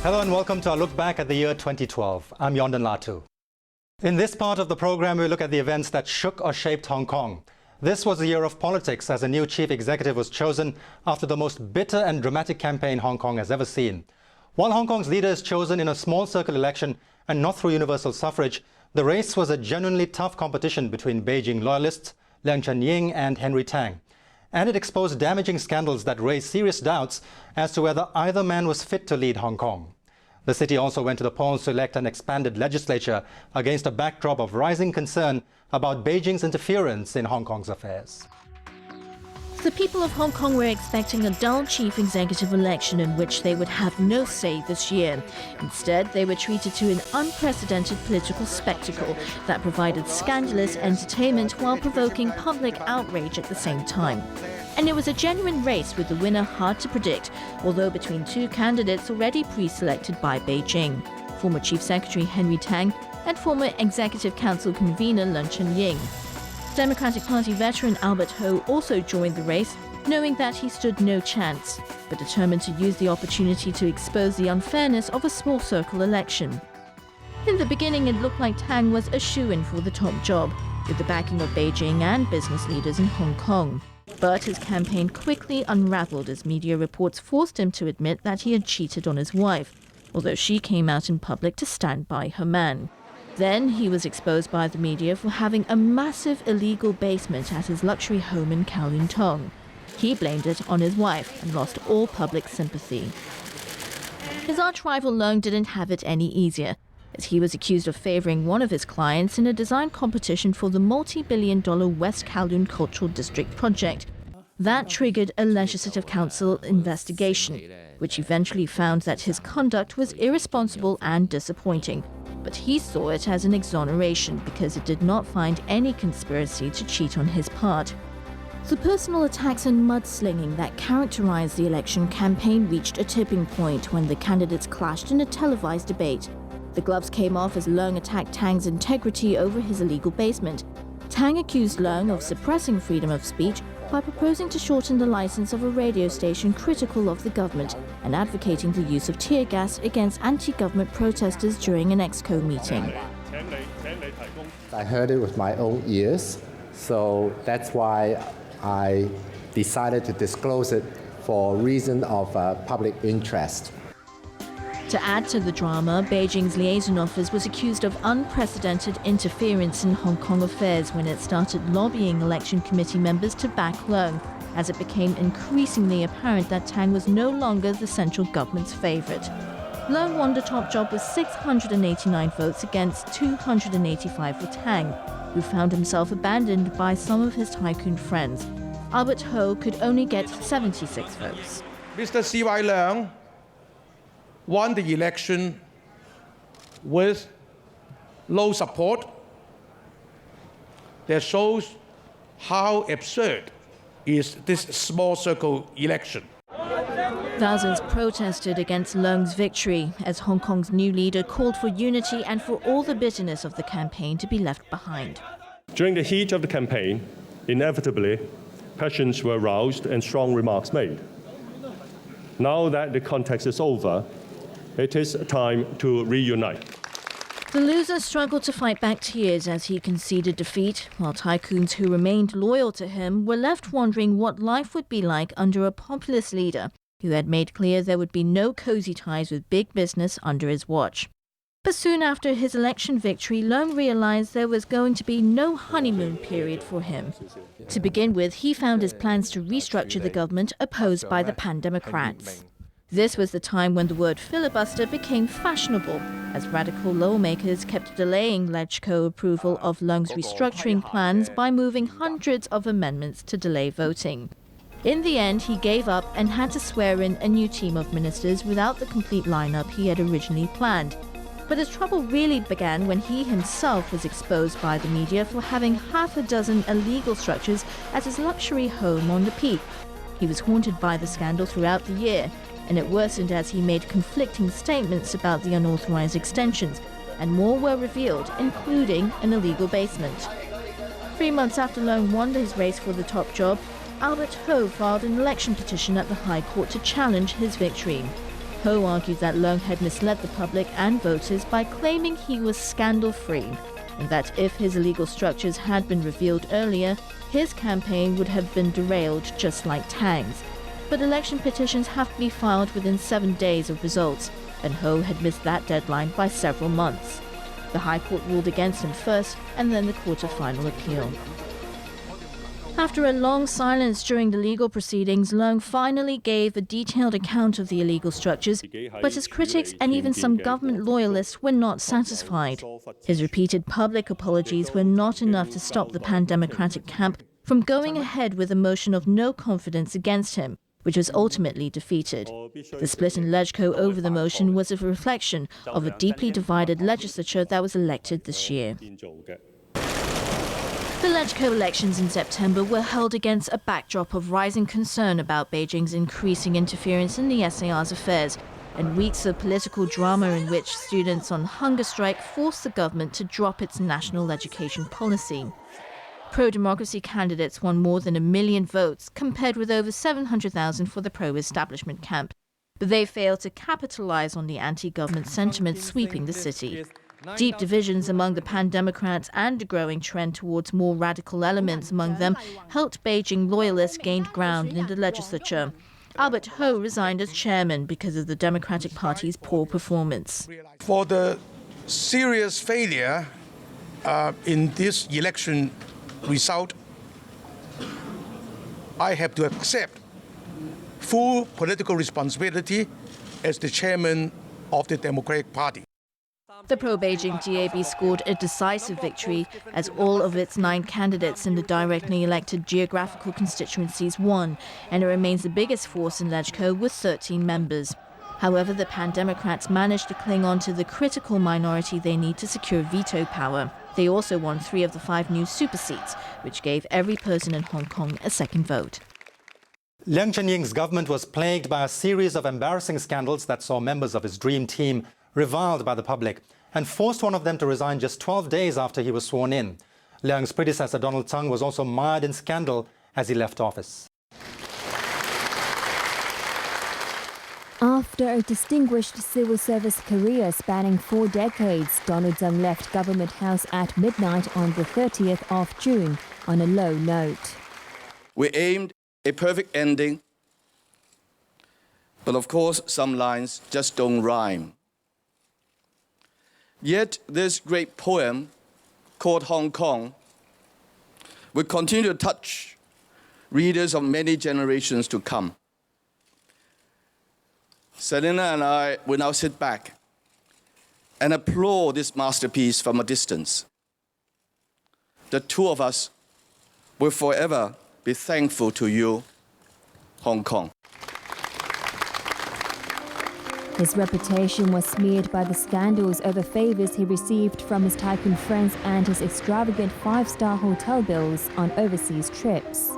Hello and welcome to our look back at the year 2012. I'm Yonden Lhatoo. In this part of the program, we look at the events that shook or shaped Hong Kong. This was a year of politics as a new chief executive was chosen after the most bitter and dramatic campaign Hong Kong has ever seen. While Hong Kong's leader is chosen in a small circle election and not through universal suffrage, the race was a genuinely tough competition between Beijing loyalists, Leung Chun-ying and Henry Tang. And it exposed damaging scandals that raised serious doubts as to whether either man was fit to lead Hong Kong. The city also went to the polls to elect an expanded legislature against a backdrop of rising concern about Beijing's interference in Hong Kong's affairs. The people of Hong Kong were expecting a dull chief executive election in which they would have no say this year. Instead, they were treated to an unprecedented political spectacle that provided scandalous entertainment while provoking public outrage at the same time. And it was a genuine race with the winner hard to predict, although between two candidates already pre-selected by Beijing, former Chief Secretary Henry Tang and former Executive Council convener Leung Chun-ying. Democratic Party veteran Albert Ho also joined the race, knowing that he stood no chance, but determined to use the opportunity to expose the unfairness of a small circle election. In the beginning, it looked like Tang was a shoo-in for the top job, with the backing of Beijing and business leaders in Hong Kong. But his campaign quickly unraveled as media reports forced him to admit that he had cheated on his wife, although she came out in public to stand by her man. Then he was exposed by the media for having a massive illegal basement at his luxury home in Kowloon Tong. He blamed it on his wife and lost all public sympathy. His arch-rival Leung didn't have it any easier, as he was accused of favoring one of his clients in a design competition for the multi-billion-dollar West Kowloon Cultural District project. That triggered a Legislative Council investigation, which eventually found that his conduct was irresponsible and disappointing. But he saw it as an exoneration because it did not find any conspiracy to cheat on his part. The personal attacks and mudslinging that characterized the election campaign reached a tipping point when the candidates clashed in a televised debate. The gloves came off as Leung attacked Tang's integrity over his illegal basement. Tang accused Leung of suppressing freedom of speech by proposing to shorten the license of a radio station critical of the government and advocating the use of tear gas against anti-government protesters during an EXCO meeting. I heard it with my own ears, so that's why I decided to disclose it for a reason of public interest. To add to the drama, Beijing's liaison office was accused of unprecedented interference in Hong Kong affairs when it started lobbying election committee members to back Leung, as it became increasingly apparent that Tang was no longer the central government's favorite. Leung won the top job with 689 votes against 285 for Tang, who found himself abandoned by some of his tycoon friends. Albert Ho could only get 76 votes. Mr. C.Y. Leung won the election with low support. That shows how absurd is this small circle election. Thousands protested against Leung's victory as Hong Kong's new leader called for unity and for all the bitterness of the campaign to be left behind. During the heat of the campaign, inevitably, passions were aroused and strong remarks made. Now that the contest is over, it is time to reunite. The loser struggled to fight back tears as he conceded defeat, while tycoons who remained loyal to him were left wondering what life would be like under a populist leader who had made clear there would be no cozy ties with big business under his watch. But soon after his election victory, Leung realized there was going to be no honeymoon period for him. To begin with, he found his plans to restructure the government opposed by the Pan-Democrats. This was the time when the word filibuster became fashionable, as radical lawmakers kept delaying LegCo approval of Leung's restructuring plans by moving hundreds of amendments to delay voting. In the end, he gave up and had to swear in a new team of ministers without the complete lineup he had originally planned. But his trouble really began when he himself was exposed by the media for having half a dozen illegal structures at his luxury home on the Peak. He was haunted by the scandal throughout the year, and it worsened as he made conflicting statements about the unauthorized extensions, and more were revealed, including an illegal basement. 3 months after Leung won his race for the top job, Albert Ho filed an election petition at the High Court to challenge his victory. Ho argued that Leung had misled the public and voters by claiming he was scandal-free, and that if his illegal structures had been revealed earlier, his campaign would have been derailed just like Tang's. But election petitions have to be filed within 7 days of results, and Ho had missed that deadline by several months. The High Court ruled against him first, and then the quarter-final appeal. After a long silence during the legal proceedings, Leung finally gave a detailed account of the illegal structures, but his critics and even some government loyalists were not satisfied. His repeated public apologies were not enough to stop the pan-democratic camp from going ahead with a motion of no confidence against him, which was ultimately defeated. The split in Lhatoo over the motion was a reflection of a deeply divided legislature that was elected this year. The Lhatoo elections in September were held against a backdrop of rising concern about Beijing's increasing interference in the SAR's affairs and weeks of political drama in which students on hunger strike forced the government to drop its national education policy. Pro-democracy candidates won more than 1 million votes, compared with over 700,000 for the pro-establishment camp. But they failed to capitalize on the anti-government sentiment sweeping the city. Deep divisions among the pan-democrats and a growing trend towards more radical elements among them helped Beijing loyalists gain ground in the legislature. Albert Ho resigned as chairman because of the Democratic Party's poor performance. For the serious failure in this election result, I have to accept full political responsibility as the chairman of the Democratic Party. The pro-Beijing GAB scored a decisive victory as all of its 9 candidates in the directly elected geographical constituencies won, and it remains the biggest force in Lhatoo with 13 members. However, the pan-democrats managed to cling on to the critical minority they need to secure veto power. They also won 3 of the 5 new super seats, which gave every person in Hong Kong a second vote. Leung Chun-ying's government was plagued by a series of embarrassing scandals that saw members of his dream team reviled by the public and forced one of them to resign just 12 days after he was sworn in. Leung's predecessor, Donald Tsang, was also mired in scandal as he left office. After a distinguished civil service career spanning 4 decades, Donald Tsang left Government House at midnight on the 30th of June on a low note. We aimed a perfect ending, but of course some lines just don't rhyme. Yet this great poem called Hong Kong will continue to touch readers of many generations to come. Belinda and I will now sit back and applaud this masterpiece from a distance. The two of us will forever be thankful to you, Hong Kong. His reputation was smeared by the scandals over favors he received from his tycoon friends and his extravagant 5-star hotel bills on overseas trips.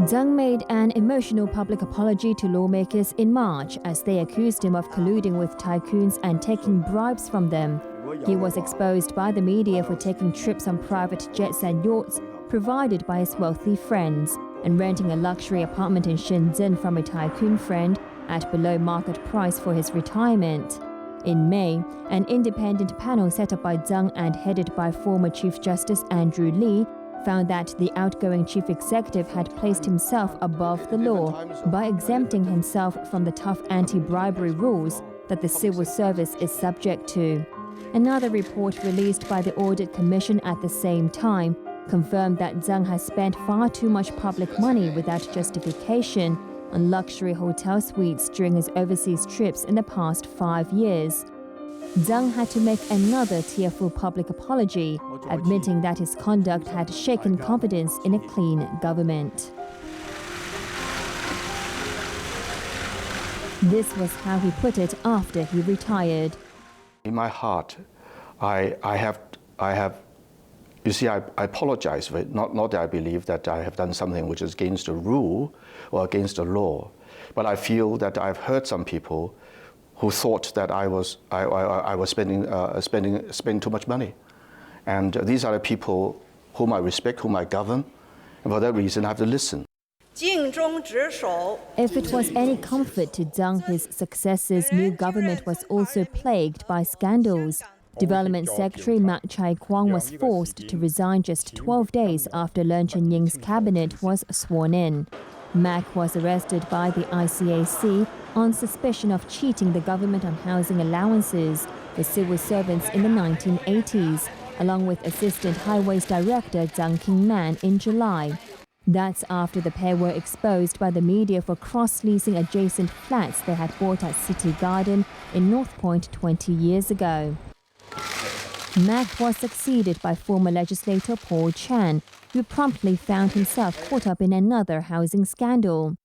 Tsang made an emotional public apology to lawmakers in March as they accused him of colluding with tycoons and taking bribes from them. He was exposed by the media for taking trips on private jets and yachts provided by his wealthy friends and renting a luxury apartment in Shenzhen from a tycoon friend at below market price for his retirement. In May, an independent panel set up by Tsang and headed by former Chief Justice Andrew Lee found that the outgoing chief executive had placed himself above the law by exempting himself from the tough anti-bribery rules that the civil service is subject to. Another report released by the Audit Commission at the same time confirmed that Tsang has spent far too much public money without justification on luxury hotel suites during his overseas trips in the past 5 years. Tsang had to make another tearful public apology, admitting that his conduct had shaken confidence in a clean government. This was how he put it after he retired. In my heart, I apologize for it. Not that I believe that I have done something which is against the rule or against the law, but I feel that I've hurt some people who thought that I was spending too much money, and these are the people whom I respect, whom I govern, and for that reason I have to listen. If it was any comfort to Zhang, his successor's new government was also plagued by scandals. Development Secretary Mak Chai-kwang was forced to resign just 12 days after Leung Chun-ying's cabinet was sworn in. Mak was arrested by the ICAC on suspicion of cheating the government on housing allowances for civil servants in the 1980s, along with Assistant Highways Director Zhang King-man in July. That's after the pair were exposed by the media for cross-leasing adjacent flats they had bought at City Garden in North Point 20 years ago. Mak was succeeded by former legislator Paul Chan, who promptly found himself caught up in another housing scandal.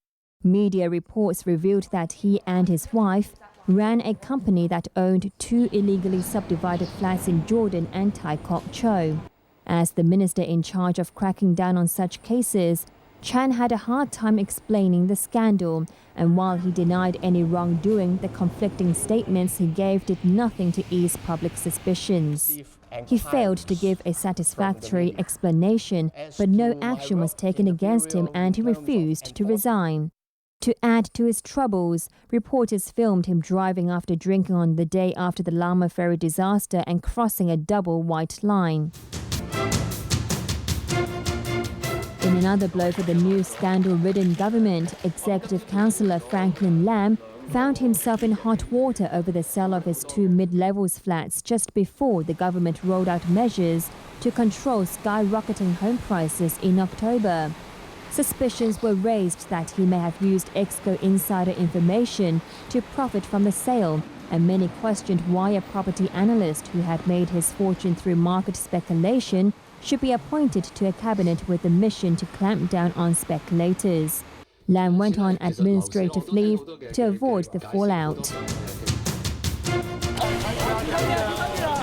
Media reports revealed that he and his wife ran a company that owned 2 illegally subdivided flats in Jordan and Tai Kok Cho. As the minister in charge of cracking down on such cases, Chan had a hard time explaining the scandal, and while he denied any wrongdoing, the conflicting statements he gave did nothing to ease public suspicions. He failed to give a satisfactory explanation, but no action was taken against him and he refused to resign. To add to his troubles, reporters filmed him driving after drinking on the day after the Lama Ferry disaster and crossing a double white line. In another blow for the new scandal-ridden government, Executive Councillor Franklin Lam found himself in hot water over the sale of his 2 mid-levels flats just before the government rolled out measures to control skyrocketing home prices in October. Suspicions were raised that he may have used Exco insider information to profit from the sale, and many questioned why a property analyst who had made his fortune through market speculation should be appointed to a cabinet with a mission to clamp down on speculators. Lam went on administrative leave to avoid the fallout.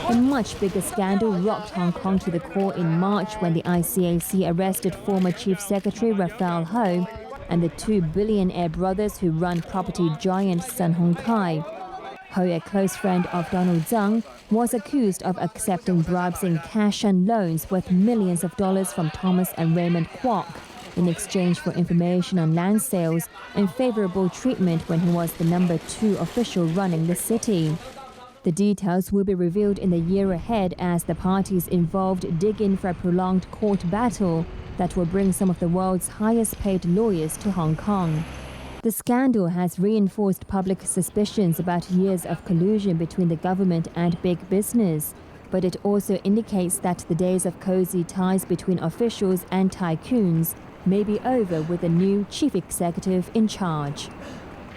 A much bigger scandal rocked Hong Kong to the core in March when the ICAC arrested former Chief Secretary Raphael Ho and the 2 billionaire brothers who run property giant Sun Hung Kai. Ho, a close friend of Donald Tsang, was accused of accepting bribes in cash and loans worth millions of dollars from Thomas and Raymond Kwok in exchange for information on land sales and favorable treatment when he was the number 2 official running the city. The details will be revealed in the year ahead as the parties involved dig in for a prolonged court battle that will bring some of the world's highest-paid lawyers to Hong Kong. The scandal has reinforced public suspicions about years of collusion between the government and big business, but it also indicates that the days of cozy ties between officials and tycoons may be over with a new chief executive in charge.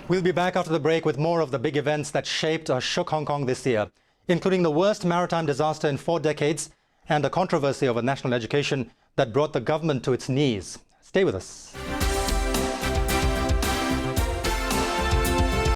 We'll be back after the break with more of the big events that shaped or shook Hong Kong this year, including the worst maritime disaster in 4 decades and a controversy over national education that brought the government to its knees. Stay with us.